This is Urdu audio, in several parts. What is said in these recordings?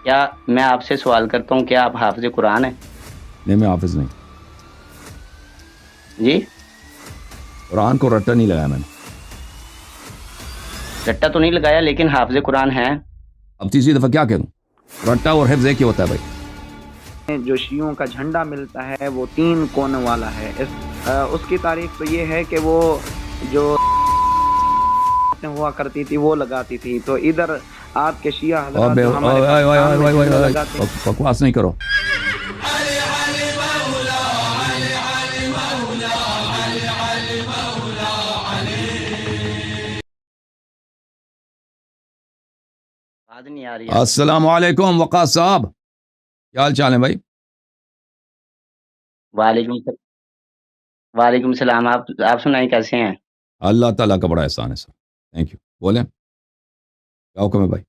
کیا میں آپ سے سوال کرتا ہوں، کیا آپ حافظ قرآن ہیں؟ نہیں، میں حافظ نہیں. جی، قرآن کو رٹا نہیں لگایا میں نے. رٹا تو نہیں لگایا لیکن حافظ قرآن ہیں. اب تیسری دفعہ کیا کہوں؟ رٹا اور حفظ ایک ہی ہوتا ہے بھائی. جو شیعوں کا جھنڈا ملتا ہے وہ 3 کونوں والا ہے. اس کی تاریخ تو یہ ہے کہ وہ جو ہوا کرتی تھی وہ لگاتی تھی، تو ادھر آپ کے شیعہ حضرات جو ہمارے پاکستان میں جھنڈا لگاتے ہیں. بکواس نہیں کرو. آواز نہیں آ رہی ہے. السلام علیکم وقاص صاحب، کیا حال چال ہے بھائی؟ وعلیکم السلام. وعلیکم السلام. آپ سنائیں کیسے ہیں؟ اللہ تعالیٰ کا بڑا احسان ہے سر. Thank you. بولیں کیا حکم ہے بھائی؟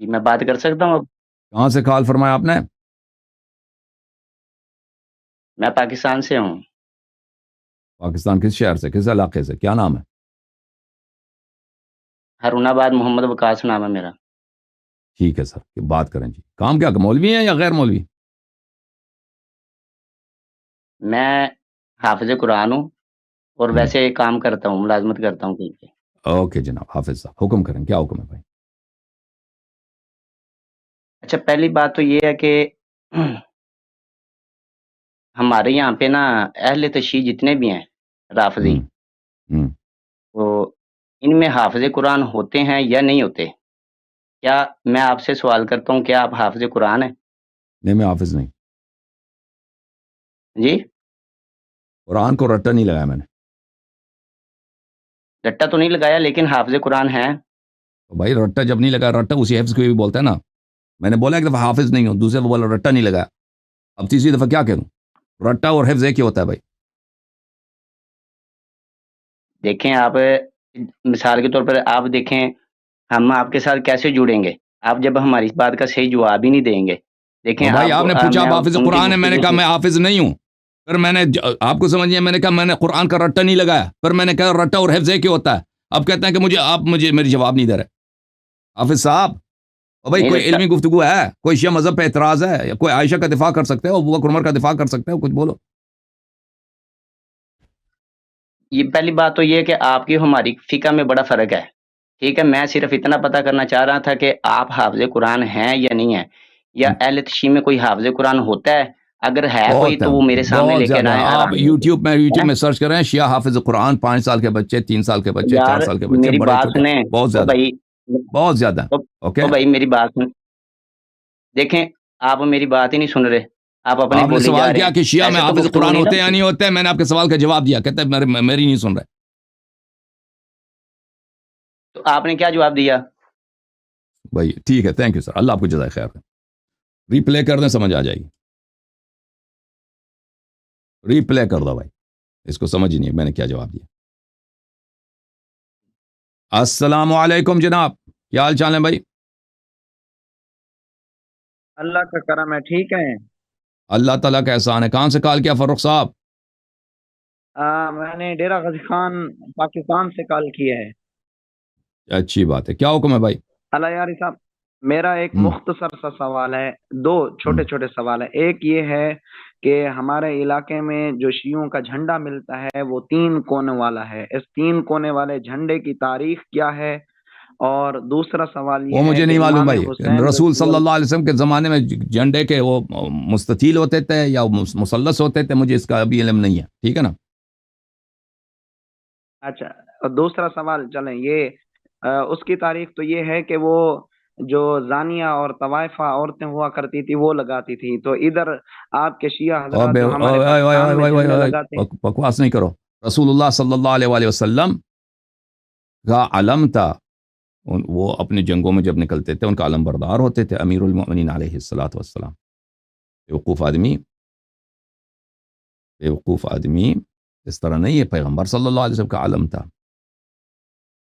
جی میں بات کر سکتا ہوں اب؟ کہاں سے کال فرمایا آپ نے؟ میں پاکستان سے ہوں. پاکستان کس شہر سے، کس علاقے سے، کیا نام ہے؟ ہارون آباد، محمد وقاص نام ہے میرا. ٹھیک ہے سر، بات کریں جی. کام کیا، مولوی ہیں یا غیر مولوی؟ میں حافظ قرآن ہوں اور ویسے کام کرتا ہوں، ملازمت کرتا ہوں کہیں پہ. اوکے جناب حافظ صاحب، حکم کریں، کیا حکم ہے بھائی؟ اچھا، پہلی بات تو یہ ہے کہ ہمارے یہاں پہ نا اہل تشیع جتنے بھی ہیں رافضی، ہوں ہوں تو ان میں حافظ قرآن ہوتے ہیں یا نہیں ہوتے؟ کیا میں آپ سے سوال کرتا ہوں، کیا آپ حافظ قرآن ہیں؟ نہیں، میں حافظ نہیں. جی، قرآن کو رٹا نہیں لگایا میں نے. رٹا تو نہیں لگایا لیکن حافظ قرآن ہیں. تو بھائی رٹا جب نہیں لگا، رٹا اسی حفظ کو بھی بولتا ہے نا. میں نے بولا ایک دفعہ حافظ نہیں ہوں، دوسرے دفعہ بولا رٹا نہیں لگایا. اب تیسری دفعہ کیا کہوں؟ رٹا اور حفظ ایک ہی ہوتا ہے بھائی. دیکھیں آپ، مثال کے طور پر آپ دیکھیں ہم آپ کے ساتھ کیسے جڑیں گے آپ جب ہماری اس بات کا صحیح جواب ہی نہیں دیں گے. دیکھیں تو بھائی آپ نے پوچھا میں آپ حافظ ان کی قرآن ہے، میں نے گفتگو کہا سے میں حافظ نہیں ہوں. پھر میں نے آپ کو سمجھیے، میں نے کہا میں نے قرآن کا رٹا نہیں لگایا. پھر میں نے کہا رٹا اور حفظ ایک ہی ہوتا ہے. اب کہتے ہیں کہ مجھے میری جواب نہیں دے رہے. حافظ صاحب، او بھائی نہیں کوئی رٹا. علمی گفتگو ہے، کوئی شیعہ مذہب پہ اعتراض ہے، یا کوئی عائشہ کا دفاع کر سکتے ہو، ابو بکر عمر کا دفاع کر سکتے ہو، کچھ بولو. یہ پہلی بات تو یہ ہے کہ آپ کی ہماری فقہ میں بڑا فرق ہے. ٹھیک ہے، میں صرف اتنا پتہ کرنا چاہ رہا تھا کہ آپ حافظ قرآن ہیں یا نہیں ہیں، یا اہل تشیع میں کوئی حافظ قرآن ہوتا ہے؟ اگر ہے کوئی بہت ہے، تو وہ میرے سامنے بہت لے کے زیادہ. آئیں آپ آرام یوٹیوب سے. میں سرچ کریں شیعہ حافظ قرآن، 5 سال کے بچے، 3 سال کے بچے، 4 یار سال کے بچے، میری بڑے بات چھوٹے، سنیں بہت او زیادہ، بھائی. بہت زیادہ. اوکے. او بھائی میری بات سن. دیکھیں آپ میری بات ہی نہیں سن رہے، آپ اپنے آپ نے بولی سوال جا رہے کیا ہیں. کہ شیعہ میں ایسے تو حافظ گفتگو قرآن نہیں ہوتے نا. یا نہیں ہوتے. میں نے آپ کے سوال کا جواب دیا، کہتے ہیں میری نہیں سن رہے. تو آپ نے کیا جواب دیا؟ بھائی ٹھیک ہے، تھینک یو سر، اللہ آپ کو جزائے خیر. ری پلے کر دیں، سمجھ آ جائے گی. ری پلے کر دو بھائی، اس کو سمجھ ہی نہیں ہے میں نے کیا جواب دیا. السلام علیکم جناب، کیا حال چال ہے بھائی؟ اللہ کا کرم ہے. ٹھیک ہے. اللہ تعالیٰ کا احسان ہے. کہاں سے کال کیا فاروق صاحب؟ میں نے ڈیرہ غازی خان پاکستان سے کال کی ہے. اچھی بات ہے، کیا حکم ہے بھائی؟ اللہ یاری صاحب، میرا ایک ہوں مختصر سا سوال ہے. 2 ہوں چھوٹے چھوٹے سوال ہیں. ایک یہ ہے کہ ہمارے علاقے میں جو شیعوں کا جھنڈا ملتا ہے وہ 3 کونے والا ہے. اس 3 کونے والے جھنڈے کی تاریخ کیا ہے؟ اور دوسرا سوال وہ یہ ہے مجھے نہیں کہ معلوم امام بھائی. حسین رسول رضی صلی اللہ. اللہ علیہ وسلم کے زمانے میں جھنڈے کے وہ مستطیل ہوتے تھے یا مثلث ہوتے تھے، مجھے اس کا ابھی علم نہیں ہے. ٹھیک ہے نا. اچھا، اور دوسرا سوال چلیں یہ اس کی تاریخ تو یہ ہے کہ وہ جو زانیہ اور طوائفہ عورتیں ہوا کرتی تھی وہ لگاتی تھی، تو ادھر آپ کے شیعہ حضرات جو ہمارے پاکستان میں جھنڈے لگاتے ہیں. بکواس نہیں کرو. رسول اللہ صلی اللہ علیہ وآلہ وسلم کا علم تھا. وہ اپنے جنگوں میں جب نکلتے تھے ان کا علم بردار ہوتے تھے، امیر المؤمنین علیہ الصلوۃ والسلام. بیوقوف آدمی، بیوقوف آدمی اس طرح نہیں ہے. پیغمبر صلی اللہ علیہ وسلم کا علم تھا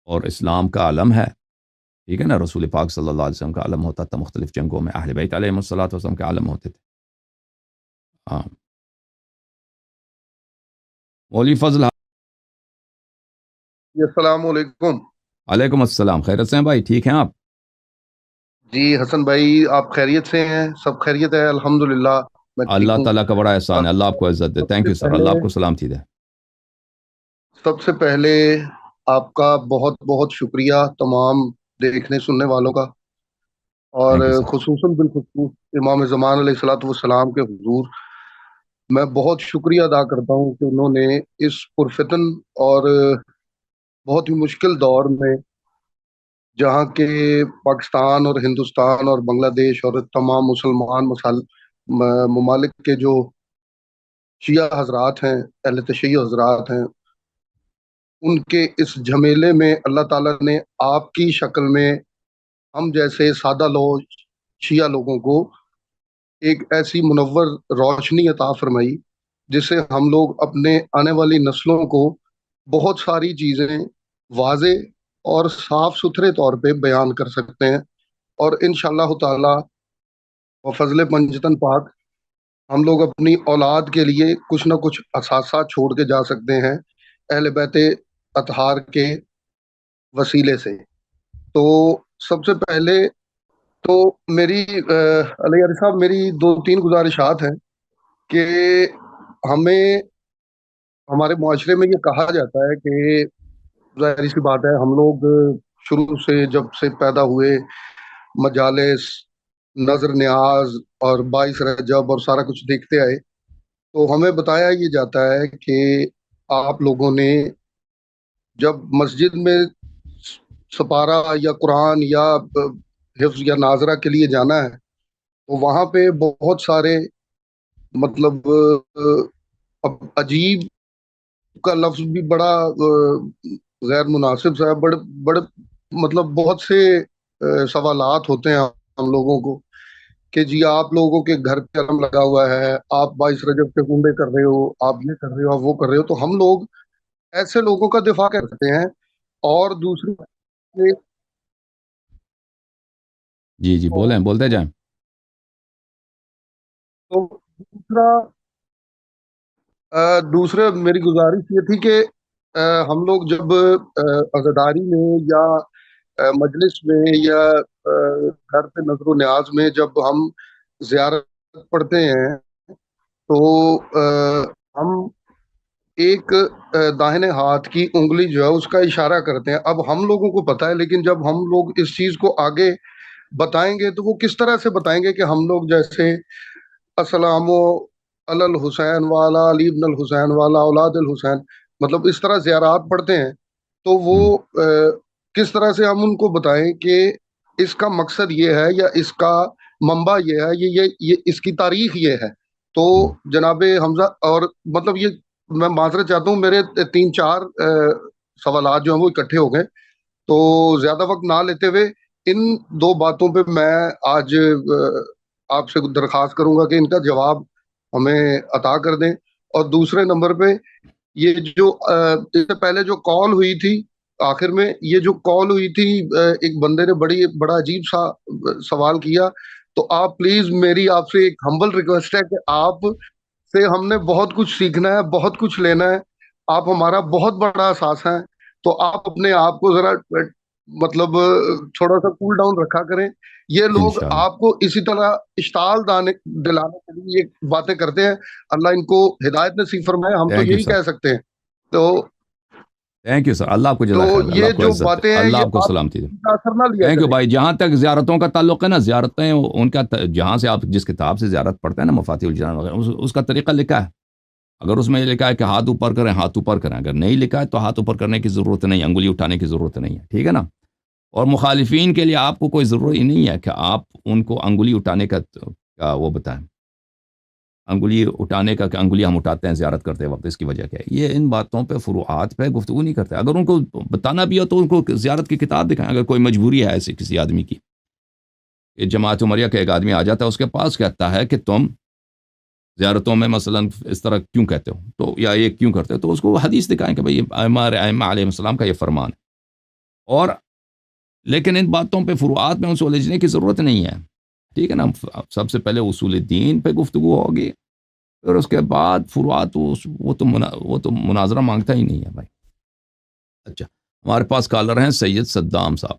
اور اسلام کا علم ہے. ٹھیک ہے نا. رسول پاک صلی اللہ علیہ وسلم کا علم ہوتا تھا مختلف جنگوں میں. اہل بیت علیہ الصلوۃ والسلام کے علم ہوتے تھے. ہاں مولوی فضل. جی السلام علیکم. علیکم السلام، خیرت سے ہیں بھائی؟ ٹھیک ہیں آپ؟ جی حسن بھائی، آپ خیریت سے ہیں؟ سب خیریت ہے الحمدللہ، میں ٹھیک اللہ ہوں۔ تعالیٰ کا بڑا احسان ہے، اللہ آپ کو عزت دے. سب تھینک سے یو سر، اللہ پہلے آپ کو سلامتی دے. سب سے پہلے آپ کا بہت بہت شکریہ تمام دیکھنے سننے والوں کا، اور تھینک یو سر. خصوصاً بالخصوص امام زمان علیہ الصلوۃ والسلام کے حضور میں بہت شکریہ ادا کرتا ہوں کہ انہوں نے اس پرفتن اور بہت ہی مشکل دور میں، جہاں کے پاکستان اور ہندوستان اور بنگلہ دیش اور تمام مسلمان ممالک کے جو شیعہ حضرات ہیں، اہل تشیع حضرات ہیں، ان کے اس جھمیلے میں اللہ تعالیٰ نے آپ کی شکل میں ہم جیسے سادہ لوگ شیعہ لوگوں کو ایک ایسی منور روشنی عطا فرمائی، جس سے ہم لوگ اپنے آنے والی نسلوں کو بہت ساری چیزیں واضح اور صاف ستھرے طور پہ بیان کر سکتے ہیں، اور انشاءاللہ تعالی و فضل پنجتن پاک ہم لوگ اپنی اولاد کے لیے کچھ نہ کچھ اثاثہ چھوڑ کے جا سکتے ہیں اہل بیت اطہار کے وسیلے سے۔ تو سب سے پہلے تو میری علی یاری صاحب، میری دو تین گزارشات ہیں کہ ہمیں ہمارے معاشرے میں یہ کہا جاتا ہے کہ ظاہری سی بات ہے، ہم لوگ شروع سے جب سے پیدا ہوئے مجالس، نظر نیاز اور باعث رجب اور سارا کچھ دیکھتے آئے، تو ہمیں بتایا یہ جاتا ہے کہ آپ لوگوں نے جب مسجد میں سپارہ یا قرآن یا حفظ یا ناظرہ کے لیے جانا ہے، تو وہاں پہ بہت سارے مطلب عجیب کا لفظ بھی بڑا غیر مناسب سا ہے، بڑے بڑے مطلب بہت سے سوالات ہوتے ہیں ہم لوگوں کو کہ جی آپ لوگوں کے گھر پہ علم لگا ہوا ہے، آپ 22 رجب کے کنڈے کر رہے ہو، آپ یہ کر رہے ہو، آپ وہ کر رہے ہو، تو ہم لوگ ایسے لوگوں کا دفاع کرتے ہیں۔ اور دوسری جی جی بولیں، بولتے جائیں. تو دوسرے میری گزارش یہ تھی کہ ہم لوگ جب عزاداری میں یا مجلس میں یا گھر پہ نظر و نیاز میں جب ہم زیارت پڑھتے ہیں، تو ہم ایک داہنے ہاتھ کی انگلی جو ہے اس کا اشارہ کرتے ہیں۔ اب ہم لوگوں کو پتہ ہے، لیکن جب ہم لوگ اس چیز کو آگے بتائیں گے تو وہ کس طرح سے بتائیں گے کہ ہم لوگ جیسے السلام علی الحسین والا علی ابن الحسین والا اولاد الحسین، مطلب اس طرح زیارات پڑھتے ہیں، تو وہ کس طرح سے ہم ان کو بتائیں کہ اس کا مقصد یہ ہے یا اس کا منبع یہ ہے، یہ اس کی تاریخ یہ ہے۔ تو جناب حمزہ، اور مطلب یہ میں معذرت چاہتا ہوں، میرے 3-4 سوالات جو ہیں وہ اکٹھے ہو گئے، تو زیادہ وقت نہ لیتے ہوئے ان دو باتوں پہ میں آج آپ سے درخواست کروں گا کہ ان کا جواب ہمیں عطا کر دیں۔ اور دوسرے نمبر پہ یہ جو اس سے پہلے جو کال ہوئی تھی آخر میں، یہ جو کال ہوئی تھی ایک بندے نے بڑا عجیب سا سوال کیا، تو آپ پلیز، میری آپ سے ایک ہمبل ریکویسٹ ہے کہ آپ سے ہم نے بہت کچھ سیکھنا ہے، بہت کچھ لینا ہے، آپ ہمارا بہت بڑا اساس ہیں، تو آپ اپنے آپ کو ذرا مطلب تھوڑا سا کول ڈاؤن رکھا کریں۔ یہ لوگ انشاءاللہ. آپ کو اسی طرح اشتعال دلانے کے لیے یہ باتیں کرتے ہیں، اللہ ان کو ہدایت نصیب فرمائے، ہم تو تھینک یو یہی سر، کہہ سکتے ہیں۔ تو تھینک یو سر، اللہ آپ کو جزائے خیر، اللہ یہ آپ کو جو عزت دے، باتیں ہیں اللہ یہ آپ کو آپ سلامتی دے. کا اثر نہ لیا تھینک یو کریں۔ بھائی. جہاں تک زیارتوں کا تعلق ہے نا، زیارتیں ان کا جہاں سے آپ جس کتاب سے زیارت پڑھتے ہیں نا، مفاتیح الجنان وغیرہ، اس کا طریقہ لکھا ہے. اگر اس میں یہ لکھا ہے کہ ہاتھ اوپر کریں، ہاتھ اوپر کریں. اگر نہیں لکھا ہے تو ہاتھ اوپر کرنے کی ضرورت نہیں، انگلی اٹھانے کی ضرورت نہیں ہے، ٹھیک ہے نا. اور مخالفین کے لیے آپ کو کوئی ضرورت ہی نہیں ہے کہ آپ ان کو انگلی اٹھانے کا وہ بتائیں، انگلی اٹھانے کا کہ انگلی ہم اٹھاتے ہیں زیارت کرتے وقت، اس کی وجہ کیا ہے. یہ ان باتوں پہ فروعات پہ گفتگو نہیں کرتے. اگر ان کو بتانا بھی ہو تو ان کو زیارت کی کتاب دکھائیں. اگر کوئی مجبوری ہے ایسی کسی آدمی کی، کہ جماعت عمریہ کا ایک آدمی آ جاتا ہے، اس کے پاس کہتا ہے کہ تم زیارتوں میں مثلا اس طرح کیوں کہتے ہو، تو یا یہ کیوں کرتے ہو، تو اس کو وہ حدیث دکھائیں کہ بھئی ہمارے ائمہ علیہ السلام کا یہ فرمان ہے. اور لیکن ان باتوں پہ فروعات میں ان سے الجھنے کی ضرورت نہیں ہے، ٹھیک ہے نا. سب سے پہلے اصول دین پہ گفتگو ہوگی، پھر اس کے بعد فروعات وہ تو مناظرہ مانگتا ہی نہیں ہے بھائی. اچھا، ہمارے پاس کالر ہیں سید صدام صاحب.